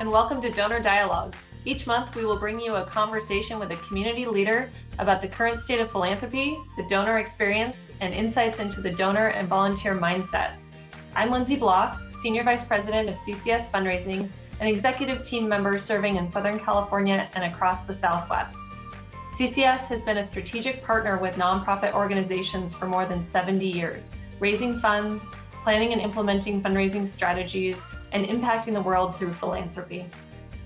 and welcome to Donor Dialogue. Each month, we will bring you a conversation with a community leader about the current state of philanthropy, the donor experience, and insights into the donor and volunteer mindset. I'm Lindsay Blok, Senior Vice President of CCS Fundraising, an executive team member serving in Southern California and across the Southwest. CCS has been a strategic partner with nonprofit organizations for more than 70 years, raising funds, planning and implementing fundraising strategies, and impacting the world through philanthropy.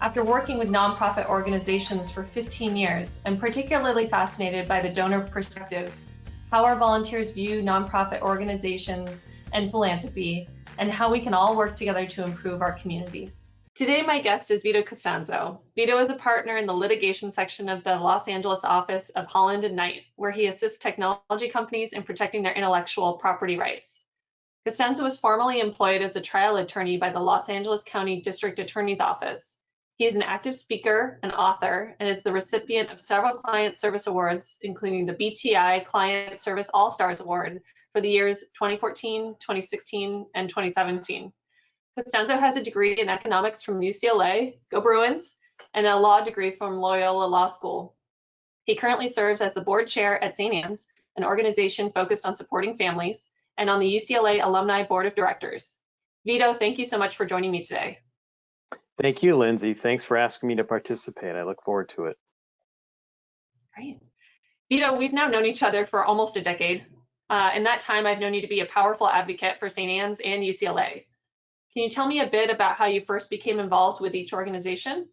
After working with nonprofit organizations for 15 years, I'm particularly fascinated by the donor perspective, how our volunteers view nonprofit organizations and philanthropy, and how we can all work together to improve our communities. Today, my guest is Vito Costanzo. Vito is a partner in the litigation section of the Los Angeles office of Holland Knight, where he assists technology companies in protecting their intellectual property rights. Costanzo was formerly employed as a trial attorney by the Los Angeles County District Attorney's Office. He is an active speaker and author and is the recipient of several client service awards, including the BTI Client Service All-Stars Award for the years 2014, 2016, and 2017. Costanzo has a degree in economics from UCLA, go Bruins, and a law degree from Loyola Law School. He currently serves as the board chair at St. Anne's, an organization focused on supporting families, and on the UCLA Alumni Board of Directors. Vito, thank you so much for joining me today. Thank you, Lindsay. Thanks for asking me to participate. I look forward to it. Great. Vito, we've now known each other for almost a decade. In that time, I've known you to be a powerful advocate for St. Anne's and UCLA. Can you tell me a bit about how you first became involved with each organization?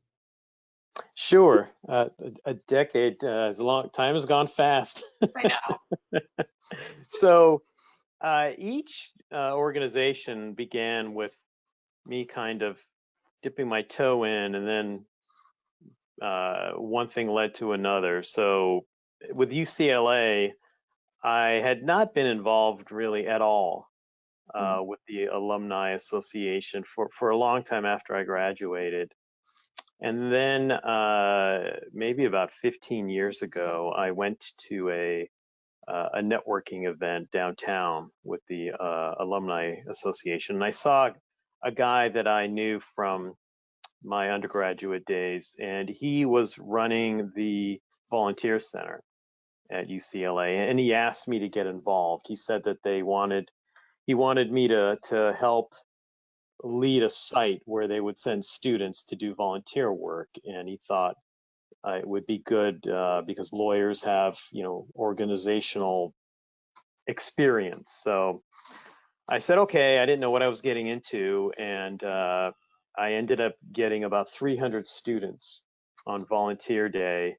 Sure. A decade is a long time, has gone fast. I know. So each organization began with me kind of dipping my toe in, and then one thing led to another. So with UCLA, I had not been involved really at all with the Alumni Association for a long time after I graduated. And then maybe about 15 years ago, I went to a networking event downtown with the Alumni Association. And I saw a guy that I knew from my undergraduate days, and he was running the volunteer center at UCLA. And he asked me to get involved. He said that he wanted me to help lead a site where they would send students to do volunteer work, and he thought it would be good because lawyers have, organizational experience. So I said, okay. I didn't know what I was getting into, and I ended up getting about 300 students on volunteer day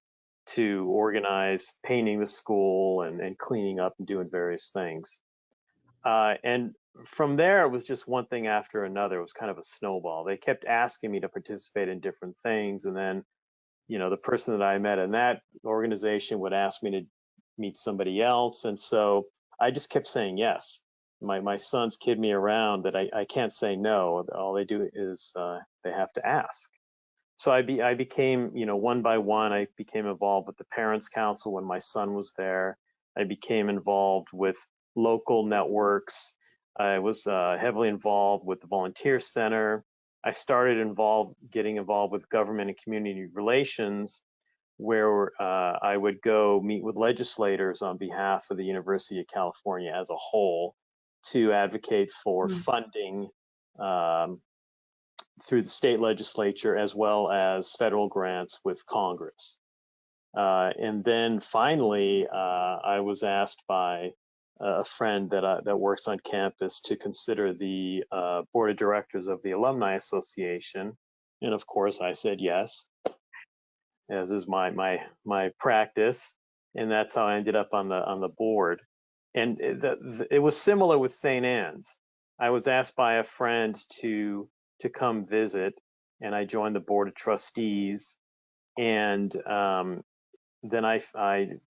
to organize painting the school and cleaning up and doing various things. And from there, it was just one thing after another. It was kind of a snowball. They kept asking me to participate in different things. And then, the person that I met in that organization would ask me to meet somebody else. And so I just kept saying yes. My sons kid me around that I can't say no. All they do is they have to ask. So I became, one by one, I became involved with the Parents Council when my son was there. I became involved with local networks. I was heavily involved with the Volunteer Center. I started getting involved with government and community relations, where I would go meet with legislators on behalf of the University of California as a whole to advocate for funding through the state legislature as well as federal grants with Congress. And then finally, I was asked by a friend that works on campus to consider the board of directors of the Alumni Association, and of course I said yes, as is my practice, and that's how I ended up on the board. And it was similar with St. Anne's. I was asked by a friend to come visit, and I joined the board of trustees, and then I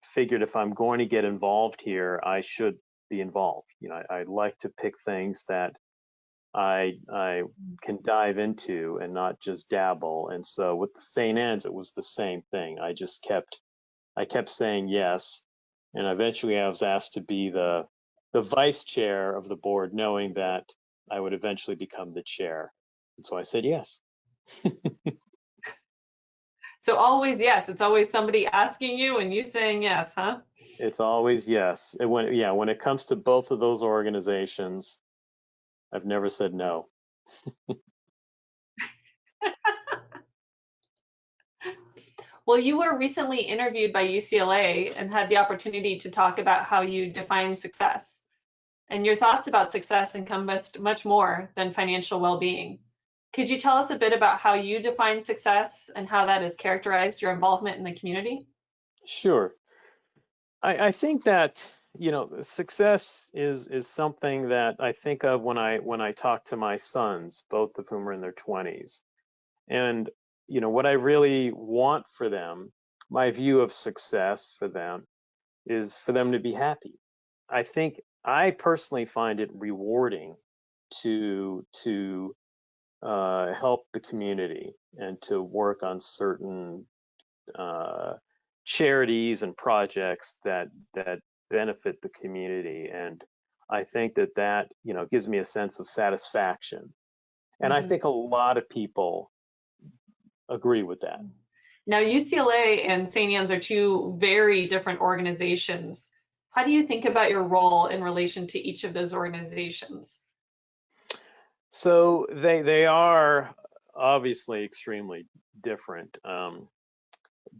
figured if I'm going to get involved here, I should be involved. I like to pick things that I can dive into and not just dabble. And so with the St. Anne's, it was the same thing. I kept saying yes, and eventually I was asked to be the vice chair of the board, knowing that I would eventually become the chair. And so I said yes. So always yes, it's always somebody asking you and you saying yes, huh? It's always yes. When it comes to both of those organizations, I've never said no. Well, you were recently interviewed by UCLA and had the opportunity to talk about how you define success. And your thoughts about success encompassed much more than financial well-being. Could you tell us a bit about how you define success and how that has characterized your involvement in the community? Sure. I think that, success is something that I think of when I talk to my sons, both of whom are in their 20s. And, what I really want for them, my view of success for them is for them to be happy. I think I personally find it rewarding to help the community and to work on certain uh, charities and projects that benefit the community. And I think that gives me a sense of satisfaction. And I Mhm. think a lot of people agree with that. Now, UCLA and St. Anne's are two very different organizations. How do you think about your role in relation to each of those organizations? So they are obviously extremely different,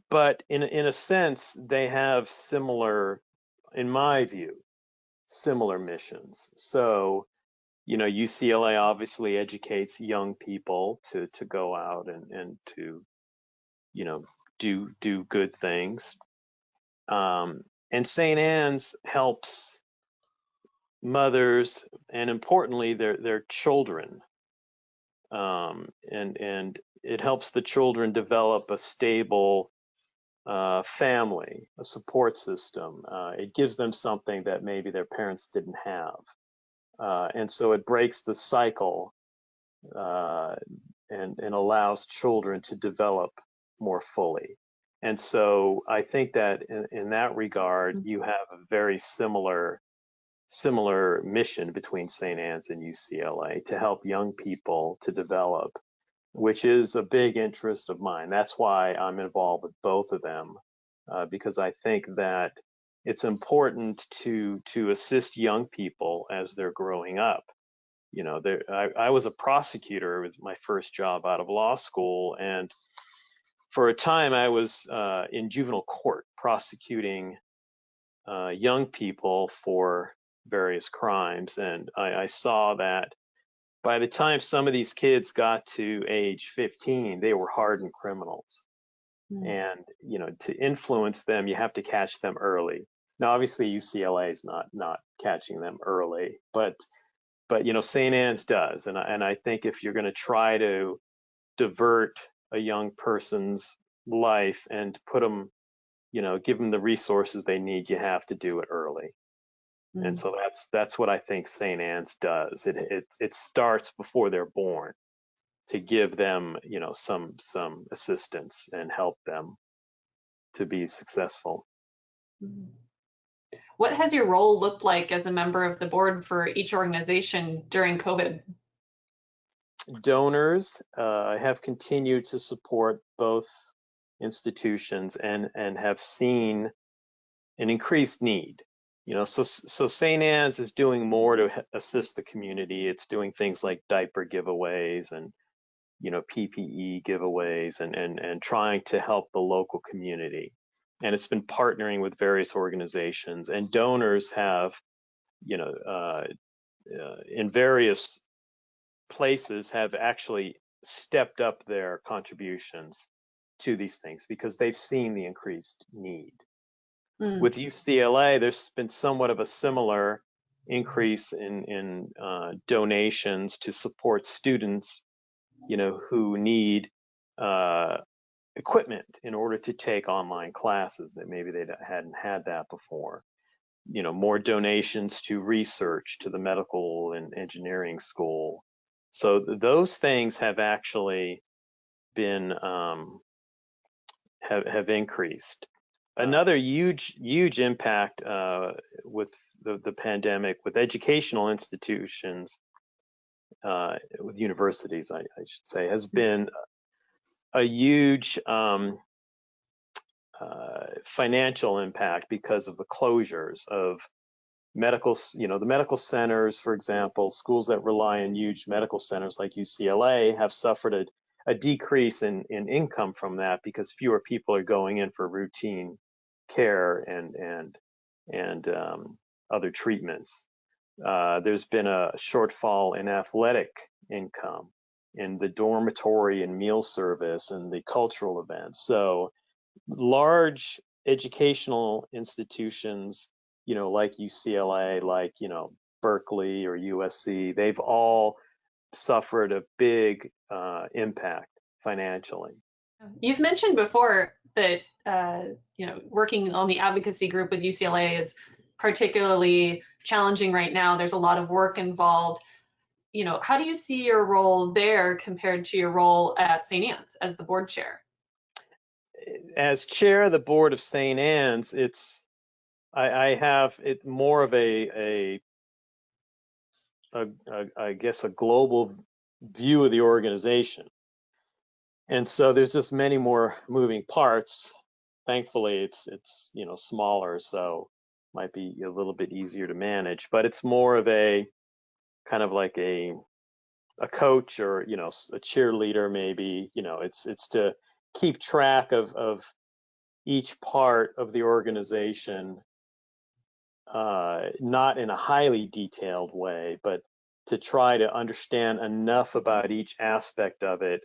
but in a sense they have similar, in my view, similar missions. So UCLA obviously educates young people to go out and to you know do good things. And St. Anne's helps mothers and importantly their children, and it helps the children develop a stable family, a support system. It gives them something that maybe their parents didn't have, and so it breaks the cycle, uh, and allows children to develop more fully. And so I think that in that regard, you have a very similar mission between St. Anne's and UCLA to help young people to develop, which is a big interest of mine. That's why I'm involved with both of them, because I think that it's important to assist young people as they're growing up. I was a prosecutor. It was my first job out of law school, and for a time I was in juvenile court prosecuting young people for various crimes, and I saw that by the time some of these kids got to age 15, they were hardened criminals. Mm. And to influence them, you have to catch them early. Now, obviously, UCLA is not catching them early, but St. Anne's does, and I think if you're going to try to divert a young person's life and put them, give them the resources they need, you have to do it early. And Mm. so that's what I think St. Anne's does. It starts before they're born to give them, some assistance and help them to be successful. Mm. What has your role looked like as a member of the board for each organization during COVID? Donors have continued to support both institutions and have seen an increased need. So St. Anne's is doing more to assist the community. It's doing things like diaper giveaways and PPE giveaways and trying to help the local community. And it's been partnering with various organizations, and donors have, in various places have actually stepped up their contributions to these things because they've seen the increased need. Mm. With UCLA, there's been somewhat of a similar increase in donations to support students, who need uh, equipment in order to take online classes that maybe they hadn't had that before. More donations to research, to the medical and engineering school. So those things have actually been have increased. Another huge impact with the pandemic with educational institutions, with universities, I should say, has been a huge financial impact because of the closures of medical, the medical centers, for example. Schools that rely on huge medical centers like UCLA have suffered a decrease in income from that because fewer people are going in for routine care and other treatments. There's been a shortfall in athletic income, in the dormitory and meal service and the cultural events. So large educational institutions, like UCLA, like, Berkeley or USC, they've all suffered a big impact financially. You've mentioned before that working on the advocacy group with UCLA is particularly challenging right now. There's a lot of work involved. How do you see your role there compared to your role at St. Anne's as the board chair? As chair of the board of St. Anne's, I have it's more of I guess a global view of the organization. And so there's just many more moving parts. Thankfully, it's smaller, so might be a little bit easier to manage. But it's more of a kind of like a coach, or a cheerleader maybe. It's to keep track of each part of the organization, not in a highly detailed way, but to try to understand enough about each aspect of it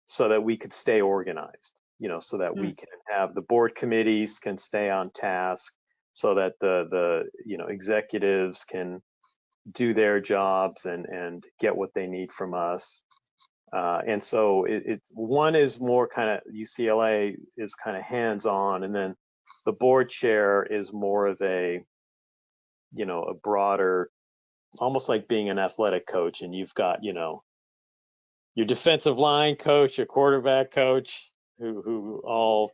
so that we could stay organized, so that we can have the board committees can stay on task, so that the executives can do their jobs and get what they need from us. And so it's one is more kind of, UCLA is kind of hands-on, and then the board chair is more of a broader, almost like being an athletic coach, and you've got your defensive line coach, your quarterback coach, who all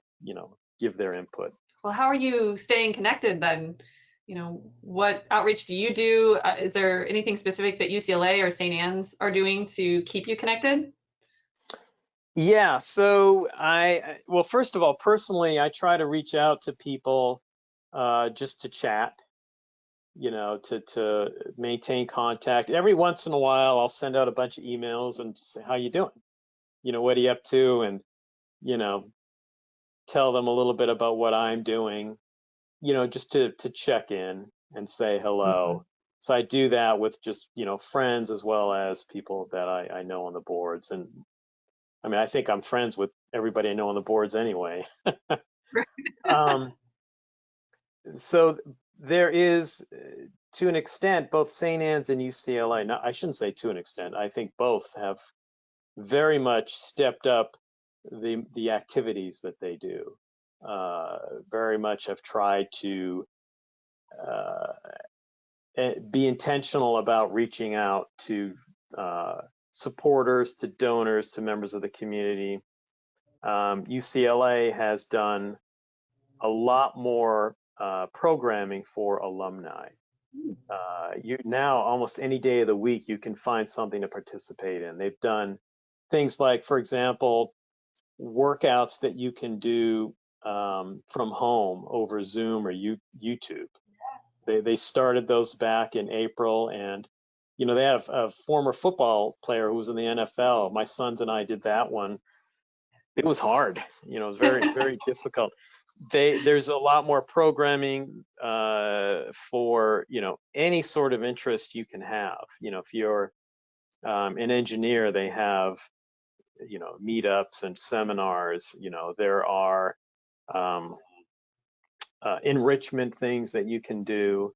give their input. Well, how are you staying connected then? What outreach do you do? Is there anything specific that UCLA or St. Anne's are doing to keep you connected? Yeah, so well, first of all, personally, I try to reach out to people just to chat, to maintain contact. Every once in a while, I'll send out a bunch of emails and just say, how you doing? What are you up to? And, tell them a little bit about what I'm doing, just to check in and say hello. So I do that with just, friends as well as people that I know on the boards. And I mean, I think I'm friends with everybody I know on the boards anyway. So there is, to an extent, both St. Anne's and UCLA. Now, I shouldn't say to an extent. I think both have very much stepped up the activities that they do. Very much have tried to be intentional about reaching out to supporters, to donors, to members of the community. UCLA has done a lot more programming for alumni. You now, almost any day of the week, you can find something to participate in. They've done things like, for example, workouts that you can do from home over Zoom or YouTube. They started those back in April, and they have a former football player who was in the NFL. My sons and I did that one. It was hard. It was very, very difficult. There's a lot more programming for any sort of interest you can have. If you're an engineer, they have meetups and seminars. There are enrichment things that you can do,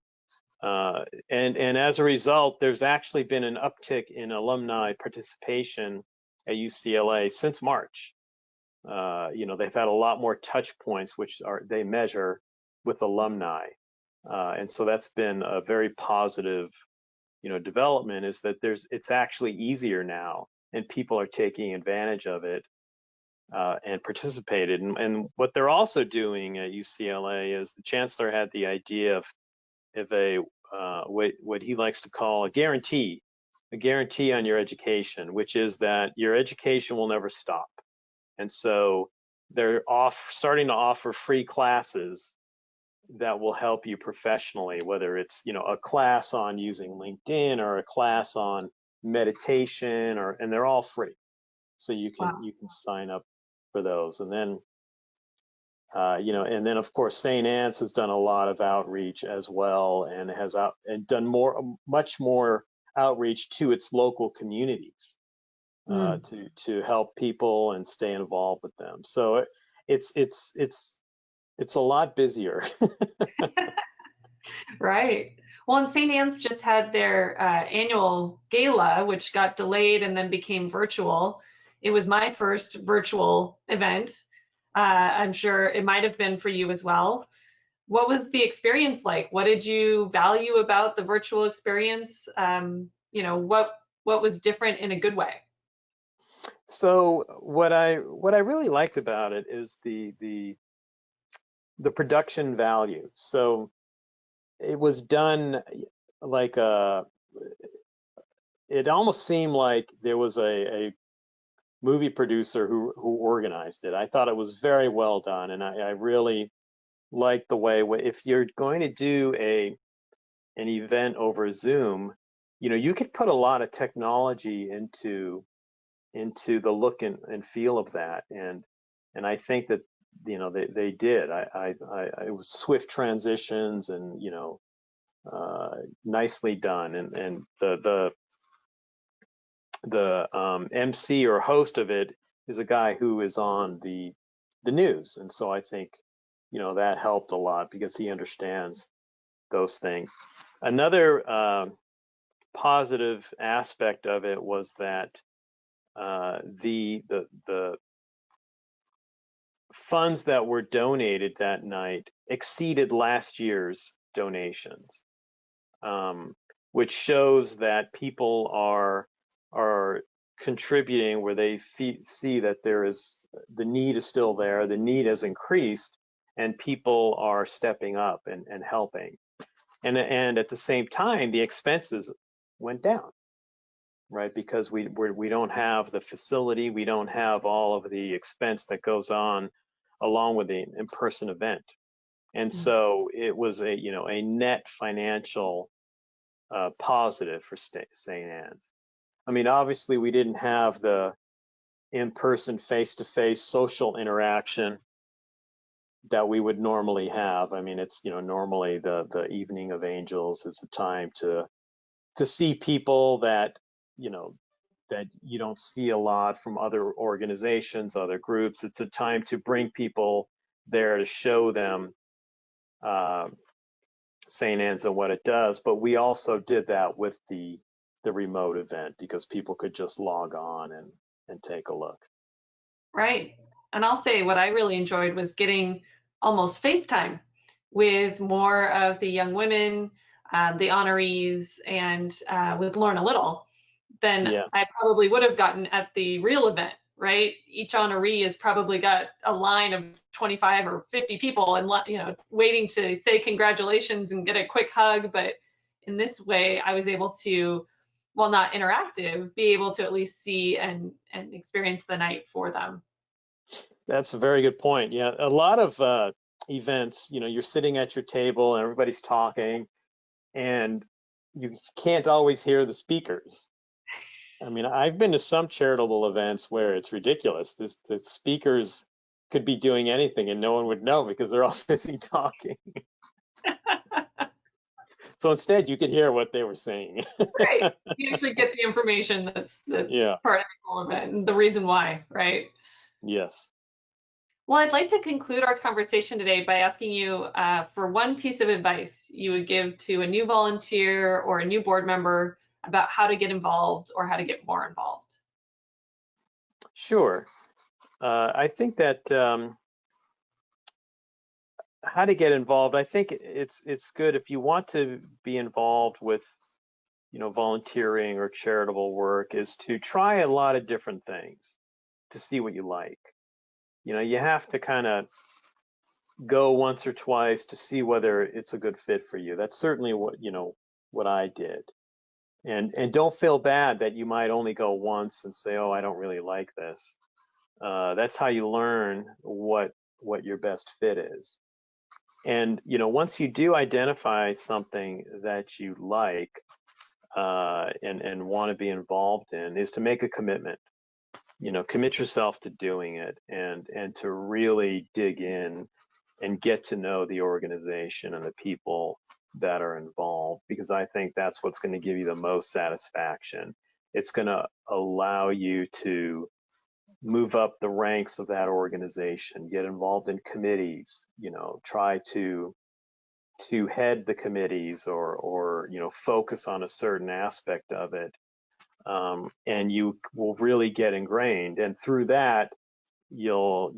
and as a result, there's actually been an uptick in alumni participation at UCLA since March. They've had a lot more touch points, which they measure with alumni, and so that's been a very positive, development. Is that it's actually easier now, and people are taking advantage of it and participated. And what they're also doing at UCLA is the chancellor had the idea of a what he likes to call a guarantee on your education, which is that your education will never stop. And so they're starting to offer free classes that will help you professionally, whether it's, a class on using LinkedIn or a class on meditation, and they're all free. So you can Wow. sign up for those. And then and then of course St. Anne's has done a lot of outreach as well, and has done much more outreach to its local communities, Mm. to help people and stay involved with them. So it's a lot busier. Right. Well, and St. Anne's just had their annual gala, which got delayed and then became virtual. It was my first virtual event. I'm sure it might have been for you as well. What was the experience like? What did you value about the virtual experience? What was different in a good way? So what I really liked about it is the production value. So it was done like it almost seemed like there was a movie producer who organized it. I thought it was very well done, and I really liked the way, if you're going to do an event over Zoom, you could put a lot of technology into the look and feel of that, and I think that they did. It was swift transitions, and nicely done, and the MC or host of it is a guy who is on the news, and so I think that helped a lot because he understands those things. Another positive aspect of it was that the funds that were donated that night exceeded last year's donations, which shows that people are contributing where they see that the need is still there, the need has increased, and people are stepping up and helping. And at the same time, the expenses went down, right? Because we don't have the facility, we don't have all of the expense that goes on along with the in-person event. And Mm. so it was a net financial positive for St. Anne's. I mean, obviously we didn't have the in-person, face-to-face social interaction that we would normally have. I mean, it's normally the evening of angels is a time to see people that that you don't see a lot from other organizations, other groups. It's a time to bring people there to show them uh, St. Anne's and what it does. But we also did that with the remote event because people could just log on and take a look. Right. And I'll say what I really enjoyed was getting almost FaceTime with more of the young women, the honorees, and with Lorna Little than Yeah, I probably would have gotten at the real event, right? Each honoree has probably got a line of 25 or 50 people and waiting to say congratulations and get a quick hug. But in this way, I was able to, while not interactive, be able to at least see and experience the night for them. that's a very good point. Yeah, a lot of events, you're sitting at your table and everybody's talking, and you can't always hear the speakers. I mean, I've been to some charitable events where it's ridiculous. The speakers could be doing anything and no one would know because they're all busy talking. So instead, you could hear what they were saying. Right. You actually get the information that's Yeah. part of the whole event and the reason why, right? Yes. Well, I'd like to conclude our conversation today by asking you for one piece of advice you would give to a new volunteer or a new board member about how to get involved or how to get more involved. Sure. I think that how to get involved. I think it's good if you want to be involved with volunteering or charitable work, is to try a lot of different things to see what you like. You have to kind of go once or twice to see whether it's a good fit for you. That's certainly what I did. And don't feel bad that you might only go once and say, oh, I don't really like this. That's how you learn what your best fit is. And once you do identify something that you like and want to be involved in, is to make a commitment. Commit yourself to doing it and to really dig in and get to know the organization and the people that are involved, because I think that's what's going to give you the most satisfaction. It's going to allow you to move up the ranks of that organization, get involved in committees, try to head the committees or focus on a certain aspect of it. And you will really get ingrained. And through that, you'll,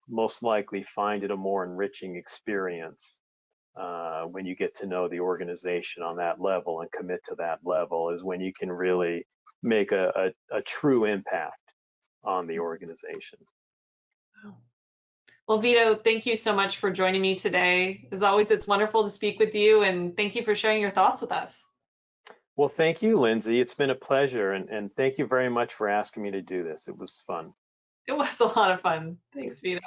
most likely find it a more enriching experience when you get to know the organization on that level and commit to that level, is when you can really make a true impact on the organization. Well, Vito, thank you so much for joining me today. As always, it's wonderful to speak with you, and thank you for sharing your thoughts with us. Well, thank you, Lindsay. It's been a pleasure, and thank you very much for asking me to do this. It was fun. It was a lot of fun. Thanks, Vito.